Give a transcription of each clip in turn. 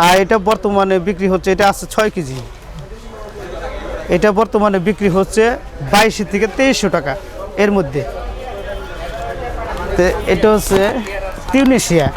আর এটা বর্তমানে বিক্রি হচ্ছে, এটা আছে 6 কেজি। এটা বর্তমানে বিক্রি হচ্ছে 2200 থেকে 2300 টাকা এর মধ্যে। তো এটা হচ্ছে তিউনিসিয়া।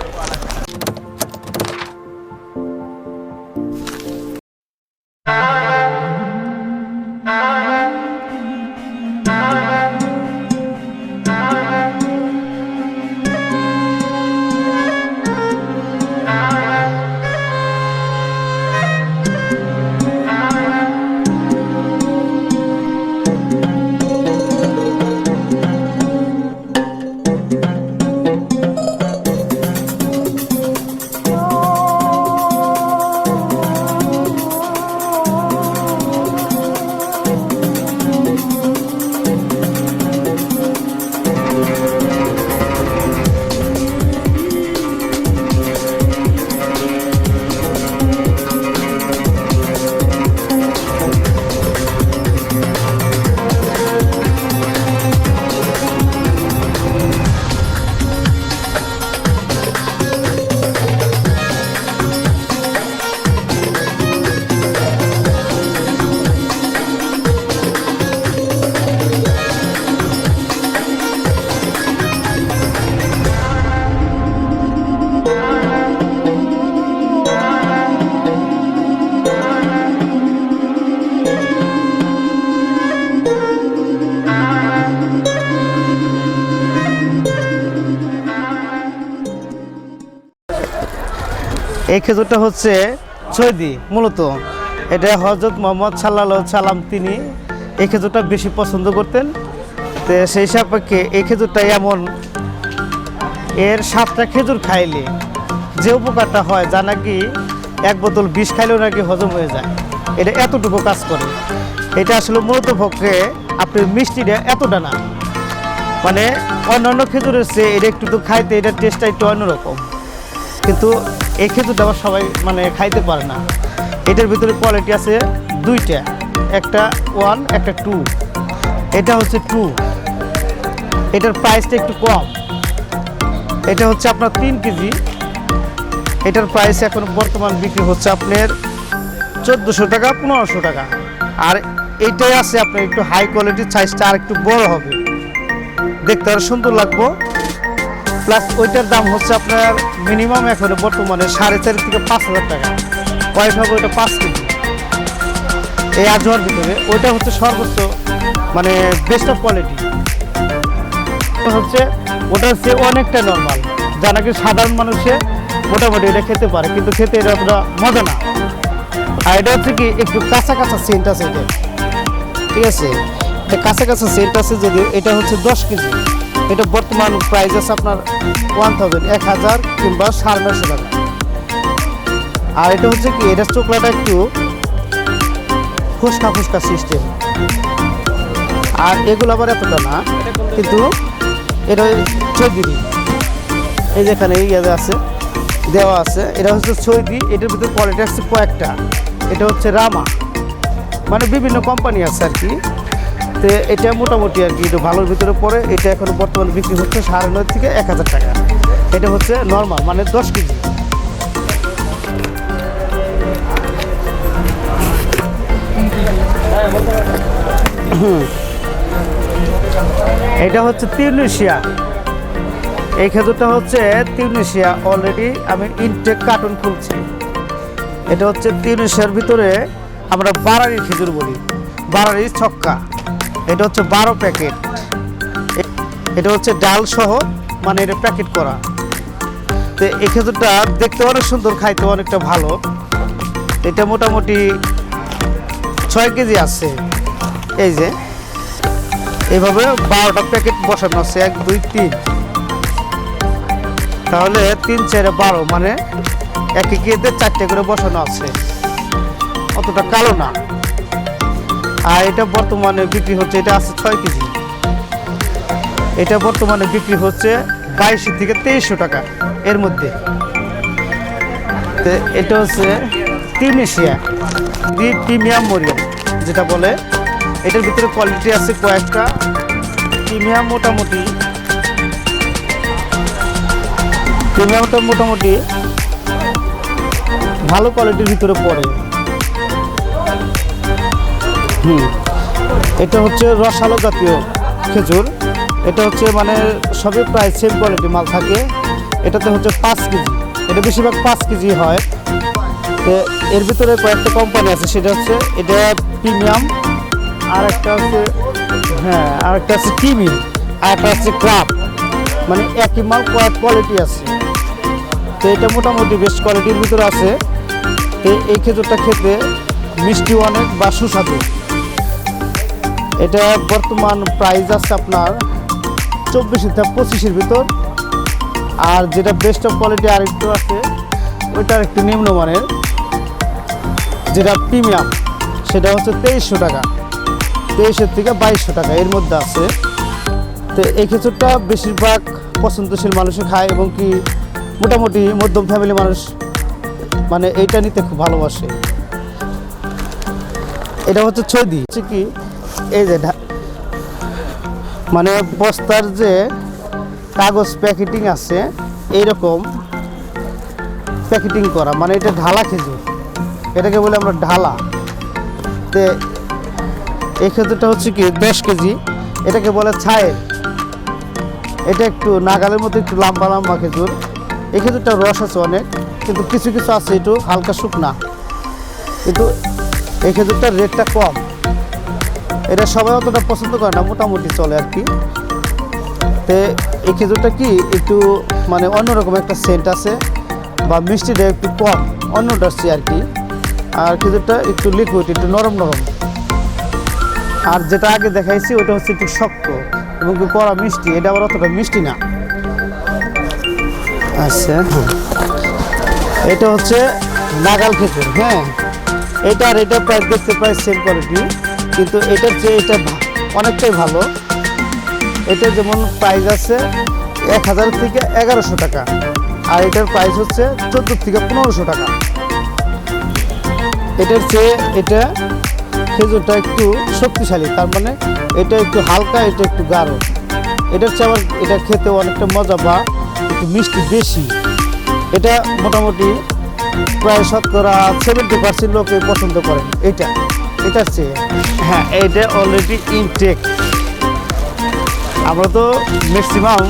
এই খেজুরটা হচ্ছে সৈদি, মূলত এটা হযরত মুহাম্মদ সাল্লাল্লাহু আলাইহি সাল্লাম তিনি এই খেজুরটা বেশি পছন্দ করতেন। তো সেই সাপেক্ষে এই খেজুরটা এমন, এর 7টা খেজুর খাইলে যে উপকারটা হয়, যা নাকি 1 বোতল বিষ খাইলেও নাকি হজম হয়ে যায়, এটা এতটুকু কাজ করে। এটা আসলে মূলত পক্ষে আপনার মিষ্টিটা এতটা না, মানে অন্যান্য খেজুরের চেয়ে এটা একটু তো খাইতে এটার টেস্টটা একটু অন্যরকম, কিন্তু এই খেজুরটা আবার সবাই মানে খাইতে পারে না। এটার ভিতরে কোয়ালিটি আছে 2টা, একটা 1 একটা 2। এটা হচ্ছে 2, এটার প্রাইসটা একটু কম। এটা হচ্ছে আপনার 3 কেজি, এটার প্রাইস এখন বর্তমান বিক্রি হচ্ছে আপনার 1400 টাকা 1500 টাকা। আর এইটাই আছে আপনার একটু হাই কোয়ালিটির, সাইজটা আর একটু বড় হবে, দেখতে আরো সুন্দর লাগবো। প্লাস ওইটার দাম হচ্ছে আপনার মিনিমাম এখন বর্তমানে 4.5 থেকে 5,000 টাকা। কয়েক হবে ওইটা 5 কেজি এই আজওয়ার ভিতরে। ওইটা হচ্ছে সর্বোচ্চ মানে বেস্ট অফ কোয়ালিটি। হচ্ছে ওটা হচ্ছে অনেকটা নর্মাল, যা নাকি সাধারণ মানুষে মোটামুটি এটা খেতে পারে, কিন্তু খেতে এটা অতটা মজা না। আর এটা হচ্ছে কি একটু কাঁচা কাঁচা সেন্ট আছে এটা, ঠিক আছে? এটা কাঁচা কাঁচা সেন্ট আছে যদিও। এটা হচ্ছে 10 কেজি, এটা বর্তমান প্রাইস আছে আপনার 1000 কিংবা 950 টাকা। আর এটা হচ্ছে কি এটা চোকলাটা একটু ফুসকা ফুসকা সিস্টেম, আর এগুলো আবার এতটা না, কিন্তু এটা 14 এই যেখানে ইয়ে আছে দেওয়া আছে, এটা হচ্ছে সৈদি। এটার ভিতরে কোয়ালিটি আছে কয়েকটা। এটা হচ্ছে রামা, মানে বিভিন্ন কোম্পানি আছে আর কি। তো এটা মোটামুটি আর কি একটু ভালোর ভিতরে পড়ে। এটা এখন বর্তমানে বিক্রি হচ্ছে 950 থেকে 1000 টাকা। এটা হচ্ছে নর্মাল, মানে 10 কেজি। এটা হচ্ছে তিউনিসিয়া। এই খেজুরটা হচ্ছে তিউনিসিয়া। অলরেডি আমি ইনটেক কার্টুন খুলছি। এটা হচ্ছে তিউনিসিয়ার ভিতরে আমরা বারারি খেজুর বলি, বারারি ছক্কা। এটা হচ্ছে 12 প্যাকেট। এটা হচ্ছে ডাল সহ, মানে এটা প্যাকেট করা। তো এই খেজুরটা দেখতে অনেক সুন্দর, খাইতে অনেকটা ভালো। এটা মোটামুটি 6 কেজি আছে। এই যে এইভাবে 12টা প্যাকেট বসানো আছে, 1 2 3, তাহলে 3 4 12, মানে 1 কেজিতে 4টে করে বসানো আছে, অতটা কালো না। আর এটা বর্তমানে বিক্রি হচ্ছে, এটা আছে 6 কেজি। এটা বর্তমানে বিক্রি হচ্ছে 2200 থেকে 2300 টাকা এর মধ্যে। তো এটা হচ্ছে তিউনিসিয়া প্রিমিয়াম মরিয়াম যেটা বলে। এটার ভিতরে কোয়ালিটি আছে কয়েকটা। প্রিমিয়ামটা মোটামুটি 10 ভালো কোয়ালিটির ভিতরে পড়ে। এটা হচ্ছে রসালো জাতীয় খেজুর। এটা হচ্ছে মানে সবই প্রায় সেম কোয়ালিটি মাল থাকে। এটাতে হচ্ছে 5 কেজি, এটা বেশিরভাগ 5 কেজি হয়। তো এর ভিতরে কয়েকটা কোম্পানি আছে, সেটা হচ্ছে এটা প্রিমিয়াম, আর একটা হচ্ছে আর একটা আছে টিমি, আর একটা হচ্ছে ক্রাফট। মানে একই মাল কয়েক কোয়ালিটি আছে। তো এটা মোটামুটি বেশ কোয়ালিটির ভিতরে আছে। তো এই খেজুরটা খেতে মিষ্টি অনেক বা সুস্বাদু। এটা বর্তমান প্রাইস আছে আপনার 24 থেকে 25-এর ভিতর। আর যেটা বেস্ট অফ কোয়ালিটি আরেকটু আছে, ওইটার একটু নিম্নমানের, যেটা প্রিমিয়াম, সেটা হচ্ছে 2300 টাকা, 2300 থেকে 2200 টাকা এর মধ্যে আছে। তো এই খেজুরটা বেশিরভাগ পছন্দশীল মানুষে খায়, এবং কি মোটামুটি মধ্যম ফ্যামিলি মানুষ মানে এইটা নিতে খুব ভালোবাসে। এটা হচ্ছে ছয়দি, হচ্ছে কি এই যে মানে বস্তার যে কাগজ প্যাকেটিং আছে এইরকম প্যাকেটিং করা, মানে এটা ঢালা খেজুর, এটাকে বলে আমরা ঢালা। তো এই খেজুরটা হচ্ছে কি 10 কেজি, এটাকে বলে ছায়ের। এটা একটু নাগালের মতো একটু লম্বা লম্বা খেজুর। এই খেজুরটা রস আছে অনেক, কিন্তু কিছু কিছু আছে একটু হালকা শুকনা, কিন্তু এই খেজুরটার রেটটা কম। এটা সবাই অতটা পছন্দ করে না, মোটামুটি চলে আর কি। তো এই খেজুরটা কি একটু মানে অন্যরকম একটা সেন্ট আছে, বা মিষ্টিটা একটু কম অন্যটার চেয়ে আর কি। আর খেজুরটা একটু লিকুইড, একটু নরম নরম। আর যেটা আগে দেখাইছি ওটা হচ্ছে একটু শক্ত এবং কড়া মিষ্টি, এটা আবার অতটা মিষ্টি না। আচ্ছা, এটা হচ্ছে নাগাল খেজুর। এটা আর এটা প্রায় দেখতে প্রায় সেম কোয়ালিটি, কিন্তু এটার চেয়ে এটা অনেকটাই ভালো। এটা যেমন প্রাইস আছে 1000 থেকে 1100 টাকা, আর এটার প্রাইস হচ্ছে 14 থেকে 1500 টাকা। এটার চেয়ে এটা খেজুরটা একটু শক্তিশালী, তার মানে এটা একটু হালকা, এটা একটু গাঢ়। এটার চেয়ে আবার এটা খেতে অনেকটা মজা বা একটু মিষ্টি বেশি। এটা মোটামুটি প্রায় 70% লোকে পছন্দ করেন এটার চেয়ে। এইটা অলরেডি ইনটেক। আমরা তো ম্যাক্সিমাম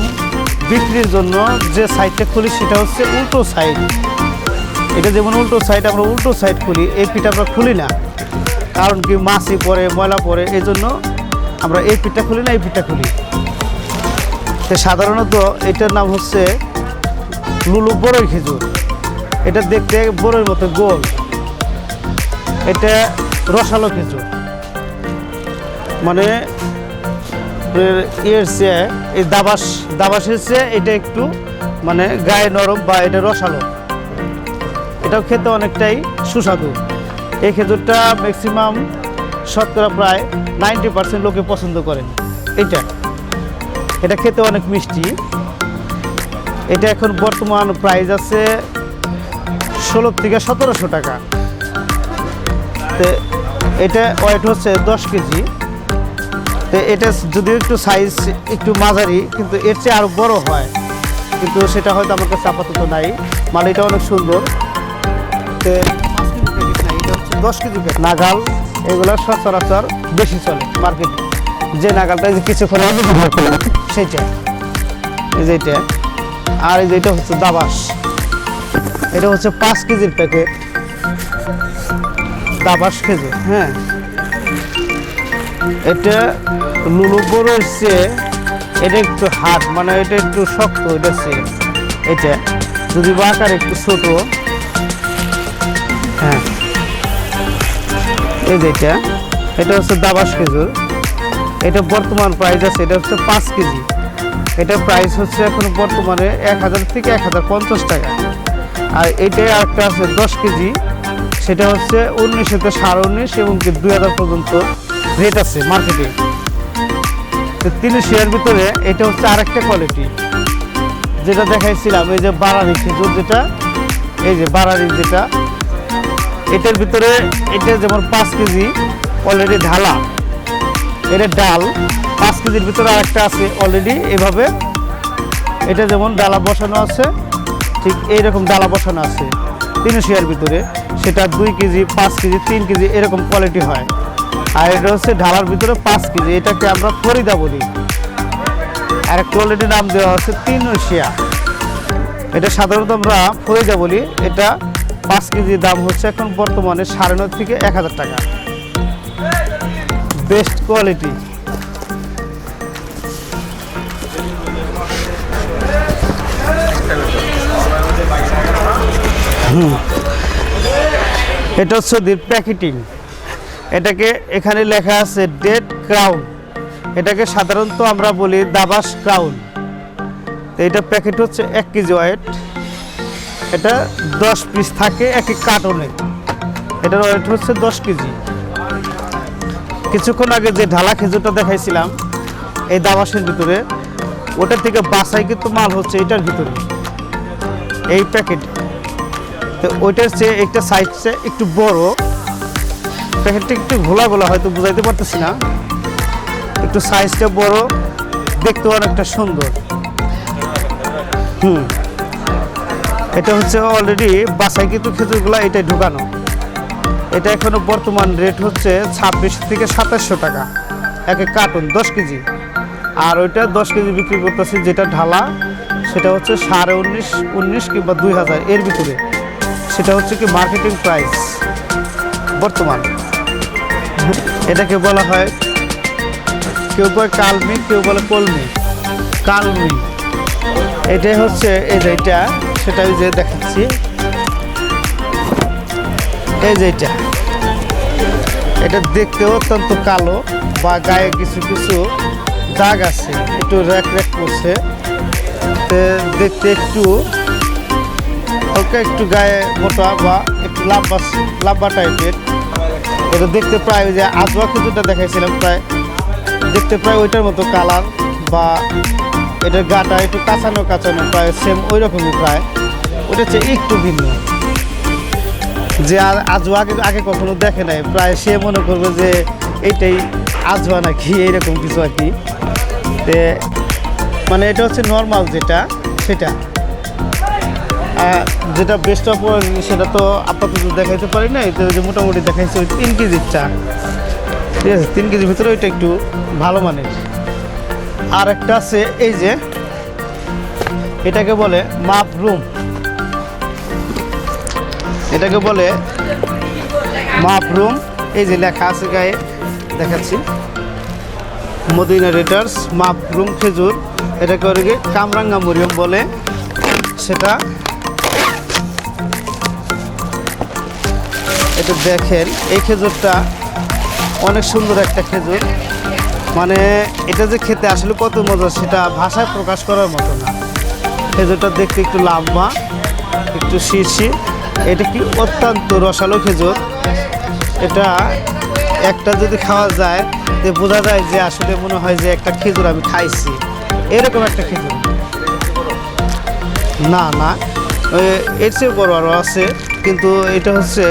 বিক্রির জন্য যে সাইডটা খুলি সেটা হচ্ছে উল্টো সাইড। এটা যেমন উল্টো সাইড, আমরা উল্টো সাইড খুলি, এই পিঠটা আমরা খুলি না, কারণ কি মাছি পরে, ময়লা পরে, এই জন্য আমরা এই পিঠটা খুলি না, এই পিঠটা খুলি। তো সাধারণত এটার নাম হচ্ছে লুলু বড়ই খেজুর। এটা দেখতে বড়ইয়ের মতো গোল। এটা রসালো খেজুর, মানে এর চেয়ে এই দাবাসের চেয়ে এটা একটু মানে গায়ে নরম, বা এটা রসালো। এটাও খেতে অনেকটাই সুস্বাদু। এই খেজুরটা ম্যাক্সিমাম শতকরা প্রায় 90% লোকে পছন্দ করেন। এটা খেতে অনেক মিষ্টি। এটা এখন বর্তমান প্রাইস আছে 16 থেকে 1700 টাকা। তো এটা ওয়েট হচ্ছে 10 কেজি। তো এটা যদিও একটু সাইজ একটু মাঝারি, কিন্তু এর চেয়ে আরও বড় হয়, কিন্তু সেটা হয়তো আমার কাছে আপাতত নাই। মানে এটা অনেক সুন্দর। তো 5 কেজি প্যাকেট নাই, এটা হচ্ছে 10 কেজি প্যাকেট। নাগাল এগুলো সচরাচর বেশি চলে মার্কেটে। যে নাগালটা যে কিছুক্ষণ আগে ব্যবহার করলাম সেইটা, এই যে এটা। আর এই যে এটা হচ্ছে দাবাস, এটা হচ্ছে 5 কেজির প্যাকেট দাবাস খেজুর। এটা লুলু বড়ইয়ের চেয়ে এটা একটু হার্ড, মানে এটা একটু শক্ত। এটা চেয়ে এটা যদি আকার একটু ছোট। এই যে এটা হচ্ছে দাবাস খেজুর। এটা বর্তমান প্রাইস আছে, এটা হচ্ছে 5 কেজি। এটার প্রাইস হচ্ছে এখন বর্তমানে 1000 থেকে 1050 টাকা। আর এইটা আরেকটা আছে 10 কেজি, সেটা হচ্ছে 19 থেকে 19.5 এবং 2000 পর্যন্ত রেট আছে মার্কেটে। তো 300 ভিতরে এটা হচ্ছে আরেকটা কোয়ালিটি, যেটা দেখাইছিলাম এই যে বারারি খেজুর, যেটা এই যে বারারি, যেটা এটার ভিতরে এটা যেমন 5 কেজি অলরেডি ঢালা, এটা ডাল। 5 কেজির ভিতরে আরেকটা আছে অলরেডি এভাবে, এটা যেমন ডালা বসানো আছে, ঠিক এইরকম ডালা বসানো আছে। তো 300 এর ভিতরে, সেটা 2 কেজি 5 কেজি 3 কেজি এরকম কোয়ালিটি হয়। আর এটা হচ্ছে ঢালার ভিতরে 5 কেজি, এটাকে আমরা ফরিদা বলি। আর এক কোয়ালিটির নাম দেওয়া হচ্ছে 300। এটা সাধারণত আমরা ফরিদা বলি। এটা 5 কেজি দাম হচ্ছে এখন বর্তমানে 9.5 থেকে 1000 টাকা, বেস্ট কোয়ালিটি। এটা হচ্ছে প্যাকেটিং। এটাকে এখানে লেখা আছে ডেড ক্রাউন, এটাকে সাধারণত আমরা বলি দাবাস ক্রাউন। এটা প্যাকেট হচ্ছে 1 কেজি ওয়েট, এটা 10 পিস থাকে এক এক কার্টনে, এটার ওয়েট হচ্ছে 10 কেজি। কিছুক্ষণ আগে যে ঢালা খেজুরটা দেখাইছিলাম এই দাবাসের ভিতরে, ওটার থেকে বাছাই কিন্তু মাল হচ্ছে এটার ভিতরে, এই প্যাকেট। তো ওইটার চেয়ে একটা সাইজটা একটু বড়, প্যাকেটটা একটু ঘোলা ঘোলা, হয়তো বুঝাইতে পারতেছি না, একটু সাইজটা বড়, দেখতে অনেকটা সুন্দর। এটা হচ্ছে অলরেডি বাছাই কিন্তু খেজুরগুলা এটাই ঢুকানো। এটা এখনো বর্তমান রেট হচ্ছে 26 থেকে 2700 টাকা এক এক কার্টুন 10 কেজি। আর ওইটা 10 কেজি বিক্রি করতেছি যেটা ঢালা, সেটা হচ্ছে 19,500 19 কিংবা 2000 এর ভিতরে। সেটা হচ্ছে কি মার্কেটিং প্রাইস বর্তমান। এটাকে বলা হয়, কেউ বলে কালমি, কেউ বলে কলমি। কালমি এটাই হচ্ছে এই যে এটা, সেটা ওই যে দেখাচ্ছি, এই যে এটা দেখতে অত্যন্ত কালো, বা গায়ে কিছু কিছু দাগ আছে, একটু র্যাক র্যাক করছে, দেখতে একটু হালকা, একটু গায়ে মোটা বা একটু লাম্বা টাইপের। এটা দেখতে প্রায় ওই যে আজওয়া খেজুরটা দেখাইছিলাম, প্রায় দেখতে প্রায় ওইটার মতো কালার, বা এটার গাটা একটু কাঁচানো কাঁচানো, প্রায় সেম ওই রকমই প্রায়। ওটা হচ্ছে একটু ভিন্ন, যে আজওয়া আগে কখনো দেখে নাই, প্রায় সে মনে করবে যে এইটাই আজওয়া নাকি, এইরকম কিছু আর কি। মানে এটা হচ্ছে নর্মাল যেটা, সেটা যেটা বেস্ট অফ সেটা তো আপাতত দেখাইতে পারি না। এতে যে মোটামুটি দেখাইছে ওই 3 কেজির চা, ঠিক আছে, 3 কেজির ভিতরে ওইটা একটু ভালো মানের। আর একটা আছে এই যে, এটাকে বলে মাপরুম, এটাকে বলে মাপরুম। এই যে লেখা আছে গায়ে, দেখাচ্ছি, মদিনা রেটার্স মাপরুম খেজুর। এটাকে ওদিকে কামরাঙ্গা মরিয়ম বলে। সেটা এটা দেখেন, এই খেজুরটা অনেক সুন্দর একটা খেজুর, মানে এটা যে খেতে আসলে কত মজা সেটা ভাষায় প্রকাশ করার মতো না। খেজুরটা দেখতে একটু লম্বা, একটু শীর্ষি, এটা কি অত্যন্ত রসালো খেজুর। এটা একটা যদি খাওয়া যায় তো বোঝা যায় যে আসলে মনে হয় যে একটা খেজুর আমি খাইছি, এরকম একটা খেজুর। না না, এর চেয়ে বড় আরও আছে, কিন্তু এটা হচ্ছে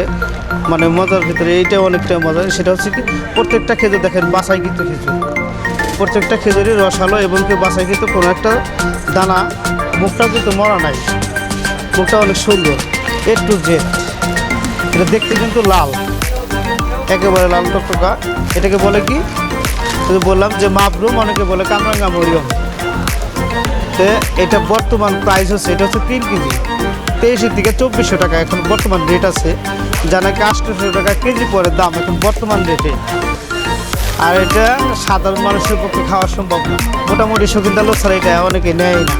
মানে মজার ভিতরে এইটা অনেকটা মজা। সেটা হচ্ছে কি প্রত্যেকটা খেজুর দেখেন বাছাইকৃত খেজুর, প্রত্যেকটা খেজুরই রসালো, এবং কি বাছাইকৃত, কোনো একটা দানা মুখটাও কিন্তু মরা নাই, মুখটা অনেক সুন্দর, A to Z। এটা দেখতে কিন্তু লাল, একেবারে লাল টকটকা। এটাকে বলে কি বললাম যে মাপরুম, অনেকে বলে কামরাঙ্গা মরিয়ম। তো এটা বর্তমান প্রাইস হচ্ছে, এটা হচ্ছে 3 কেজি 2300 থেকে 2400 টাকা এখন বর্তমান রেট আছে, যা নাকি 800 টাকা কেজি পরে দাম এখন বর্তমান রেটে। আর এটা সাধারণ মানুষের পক্ষে খাওয়া সম্ভব না, মোটামুটি শৌখিন লোক ছাড়া এটা অনেকে নেয় না।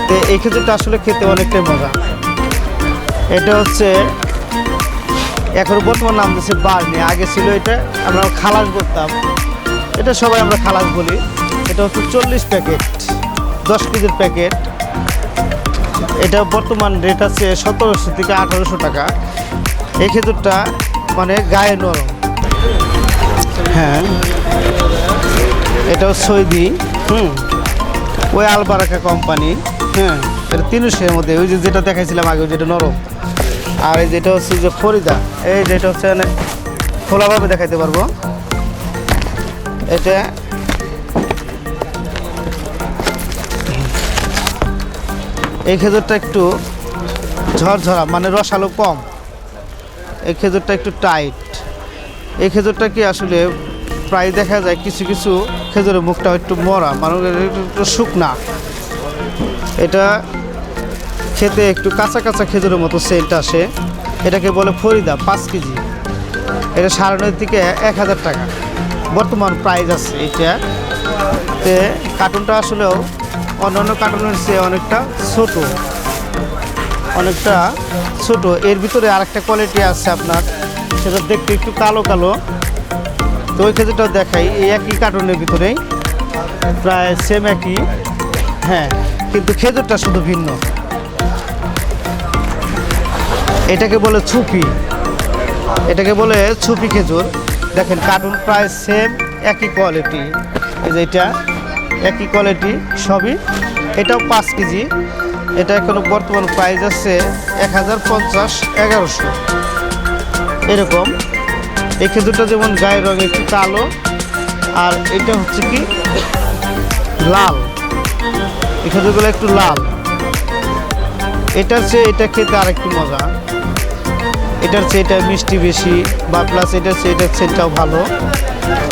তো এই খেজুরটা আসলে খেতে অনেকটাই মজা। এটা হচ্ছে এখন বর্তমান নাম দিচ্ছে বার্নি, আগে ছিল এটা আমরা খালাস বলতাম, এটা সবাই আমরা খালাস বলি। এটা হচ্ছে 40 প্যাকেট 10 কেজির প্যাকেট। এটা বর্তমান রেট আছে 1700 থেকে 1800 টাকা। এই খেজুরটা মানে গায়ে নরম। হ্যাঁ, এটাও সৌদি, ওই আলবারাকা কোম্পানি। হ্যাঁ, এটা 300 মধ্যে, ওই যেটা দেখাইছিলাম আগে, যেটা নরম। আর এই যেটা হচ্ছে যে ফরিদা, এই যেটা হচ্ছে খোলাভাবে দেখাইতে পারবো। এটা এই খেজুরটা একটু ঝরঝরা মানে রসালো কম। এই খেজুরটা একটু টাইট। এই খেজুরটা কি আসলে প্রায় দেখা যায় কিছু কিছু খেজুরের মুখটা একটু মরা, মানে একটু শুকনা। এটা খেতে একটু কাঁচা কাঁচা খেজুরের মতো সেন্ট আসে। এটাকে বলে ফরিদা, 5 কেজি। এটা সারানোর দিকে 1000 টাকা বর্তমান প্রাইস আছে এটা। তে কার্টুনটা আসলেও অন্যান্য কার্টুনের চেয়ে অনেকটা ছোট, অনেকটা ছোট। এর ভিতরে আরেকটা কোয়ালিটি আছে আপনার, সেটা দেখতে একটু কালো কালো। তো ওই খেজুরটাও দেখাই, এই একই কার্টুনের ভিতরেই প্রায় সেম একই, হ্যাঁ, কিন্তু খেজুরটা শুধু ভিন্ন। এটাকে বলে ছুপি, এটাকে বলে ছুপি খেজুর। দেখেন কার্টুন প্রায় সেম একই কোয়ালিটি। এই যে এটা একই কোয়ালিটি সবই। এটাও 5 কেজি। এটা এখন বর্তমান প্রাইস আছে 1050, 1100 এরকম। এই খেজুরটা যেমন গায়ের রঙ একটু কালো, আর এটা হচ্ছে কি লাল। এই খেজুরগুলো একটু লাল। এটার চেয়ে এটা খেতে আর একটু মজা। এটার চেয়ে এটা মিষ্টি বেশি, বা প্লাস এটার চেয়ে এটার সেন্টটাও ভালো।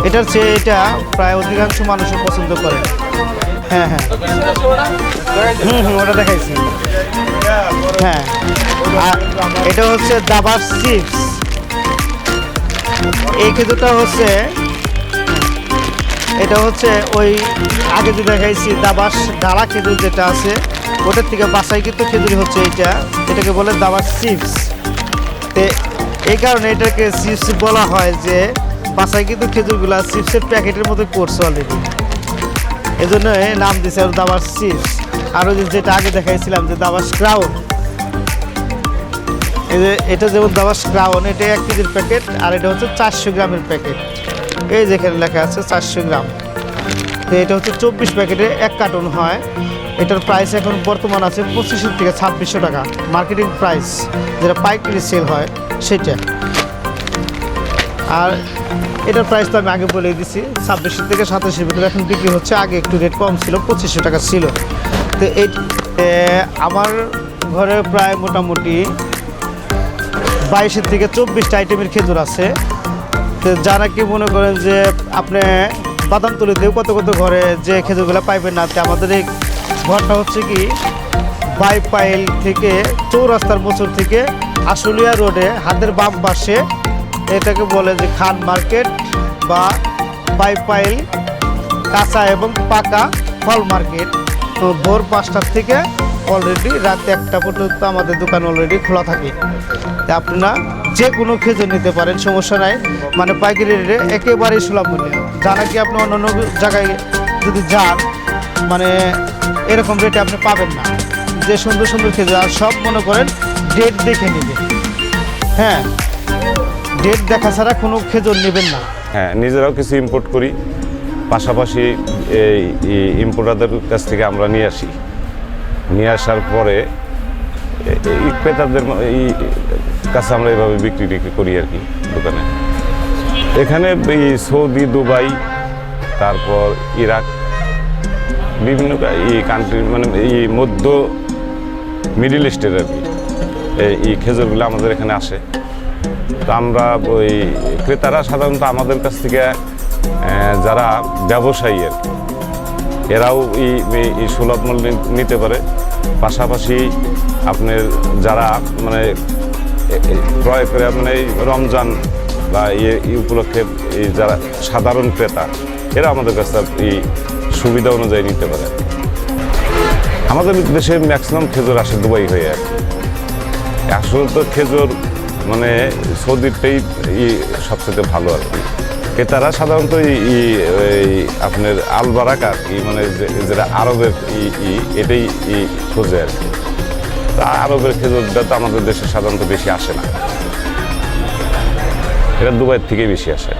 এটার চেয়ে এটা প্রায় অধিকাংশ মানুষও পছন্দ করে। হ্যাঁ হ্যাঁ, ওটা দেখাইছি। হ্যাঁ, আর এটা হচ্ছে দাবার চিপস। এই খেজুরটা হচ্ছে, এটা হচ্ছে ওই আগে যে দেখাইছি দাবার ডালা খেজুর যেটা আছে, ওটার থেকে বাসাই কিন্তু খেজুরি হচ্ছে এইটা। এটাকে বলে দাবার চিপস। এই কারণে এটাকে চিপস বলা হয় যে বাসায় কিন্তু খেজুরগুলা চিপসের প্যাকেটের মধ্যে করছে অলরেডি, এই জন্য নাম দিয়েছে দাবার চিপস। আরও যেটা আগে দেখাইছিলাম যে দাবার ক্রাউন, এই যে এটা যেমন দাবার ক্রাউন, এটা 1 কেজির প্যাকেট, আর এটা হচ্ছে 400 গ্রামের প্যাকেট। এই যেখানে লেখা আছে 400 গ্রাম। তো এটা হচ্ছে 24 প্যাকেটে 1 কার্টুন হয়। এটার প্রাইস এখন বর্তমান আছে 2500 থেকে 2600 টাকা, মার্কেটিং প্রাইস যেটা পাইকারি সেল হয় সেটা। আর এটার প্রাইস তো আমি আগে বলে দিছি 2600 থেকে 2700 ভিতরে এখন বিক্রি হচ্ছে। আগে একটু রেট কম ছিল, 2500 টাকা ছিল। তো এই আমার ঘরে প্রায় মোটামুটি 22 থেকে 24টা আইটেমের খেজুর আছে। তো যারা কি মনে করেন যে আপনি বাদামতলিতেও কত কত ঘরে যে খেজুরগুলো পাইবেন না, তো আমাদের এই ঘরটা হচ্ছে কি বাইপাইল থেকে চৌরাস্তার মোচর থেকে আশুলিয়া রোডে হাতের বাম পাশে, এটাকে বলে যে খান মার্কেট বা বাইপাইল কাঁচা এবং পাকা ফল মার্কেট। তো ভোর 5টার থেকে অলরেডি রাত 1টা পর্যন্ত আমাদের দোকান অলরেডি খোলা থাকে। তা আপনারা যে কোনো খেজুর নিতে পারেন, সমস্যা নাই। মানে পাইকারি রেটে একেবারেই সুলভ মূল্যে। যারা কি আপনি অন্যান্য জায়গায় যদি যান, মানে এরকম রেটে আপনি পাবেন না। যে সুন্দর সুন্দর খেজুর, আর সব মনে করেন ডেট দেখে নেবে। হ্যাঁ, ডেট দেখা ছাড়া কোনো খেজুর নেবেন না। হ্যাঁ, নিজেরাও কিছু ইম্পোর্ট করি, পাশাপাশি এই ইম্পোর্টারদের কাছ থেকে আমরা নিয়ে আসি। নিয়ে আসার পরে এই ক্রেতাদের এই কাছে আমরা এইভাবে বিক্রি করি আর কি দোকানে। এখানে এই সৌদি, দুবাই, তারপর ইরাক, বিভিন্ন এই কান্ট্রি, মানে এই মধ্য মিডিল ইস্টের আর কি এই খেজুরগুলো আমাদের এখানে আসে। তো আমরা ওই ক্রেতারা সাধারণত আমাদের কাছ থেকে যারা ব্যবসায়ী আর কি, এরাও এই সুলভ মূল্যে নিতে পারে। পাশাপাশি আপনার যারা মানে ক্রয় করে, মানে রমজান বা এই উপলক্ষে এই যারা সাধারণ ক্রেতা, এরা আমাদের কাছে এই সুবিধা অনুযায়ী নিতে পারে। আমাদের দেশে ম্যাক্সিমাম খেজুর আসে দুবাই হয়ে আর কি। আসলে তো খেজুর মানে সৌদিরটাই সবচেয়ে ভালো আর কি। ক্রেতারা সাধারণত আপনার আলবারাকা মানে যেটা আরবের এটাই খোঁজে আর কি। তা আরবের খেজুরটা তো আমাদের দেশে সাধারণত বেশি আসে না, এটা দুবাইয়ের থেকেই বেশি আসে।